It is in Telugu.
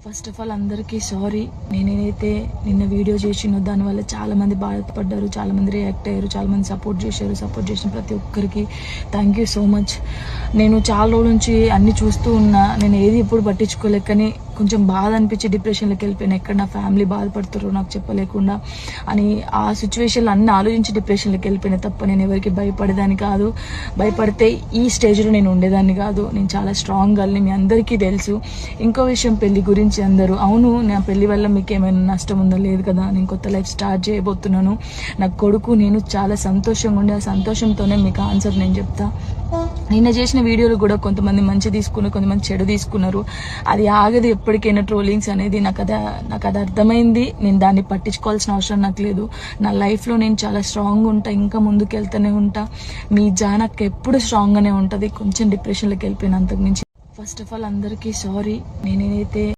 ఫస్ట్ ఆఫ్ ఆల్ అందరికీ సారీ. నేనైతే నిన్న వీడియో చేసినో దానివల్ల చాలామంది బాధపడ్డారు, చాలామంది రియాక్ట్ అయ్యారు, చాలామంది సపోర్ట్ చేశారు. సపోర్ట్ చేసిన ప్రతి ఒక్కరికి థ్యాంక్ యూ సో మచ్. నేను చాలా రోజుల నుంచి అన్ని చూస్తూ ఉన్నా, నేను ఏది ఎప్పుడు పట్టించుకోలేక, కానీ కొంచెం బాధ అనిపించి డిప్రెషన్లోకి వెళ్ళిపోయాను. ఎక్కడ నా ఫ్యామిలీ బాధపడుతారో నాకు చెప్పలేకుండా అని ఆ సిచ్యువేషన్లో అన్ని ఆలోచించి డిప్రెషన్లోకి వెళ్ళిపోయినా తప్ప నేను ఎవరికి భయపడేదాన్ని కాదు. భయపడితే ఈ స్టేజ్లో నేను ఉండేదాన్ని కాదు. నేను చాలా స్ట్రాంగ్ గర్ల్ని, మీ అందరికీ తెలుసు. ఇంకో విషయం, పెళ్లి గురించి అందరూ అవును నా పెళ్లి వల్ల మీకు ఏమైనా నష్టం ఉందో లేదు కదా, నేను కొత్త లైఫ్ స్టార్ట్ చేయబోతున్నాను. నా కొడుకు నేను చాలా సంతోషంగా ఉండే, ఆ సంతోషంతోనే మీకు ఆన్సర్ నేను చెప్తా. నిన్న చేసిన వీడియోలు కూడా కొంతమంది మంచి తీసుకున్నారు, కొంతమంది చెడు తీసుకున్నారు. అది ఆగదు ఎప్పటికైనా ట్రోలింగ్స్ అనేది. నాకు అది అర్థమైంది. నేను దాన్ని పట్టించుకోవాల్సిన అవసరం నాకు లేదు. నా లైఫ్లో నేను చాలా స్ట్రాంగ్ ఉంటా, ఇంకా ముందుకు వెళ్తూనే ఉంటా. మీ జానక్ ఎప్పుడు స్ట్రాంగ్గానే ఉంటుంది. కొంచెం డిప్రెషన్లోకి వెళ్ళిపోయిన అంతకు మించి. ఫస్ట్ ఆఫ్ ఆల్ అందరికీ సారీ. నేనైతే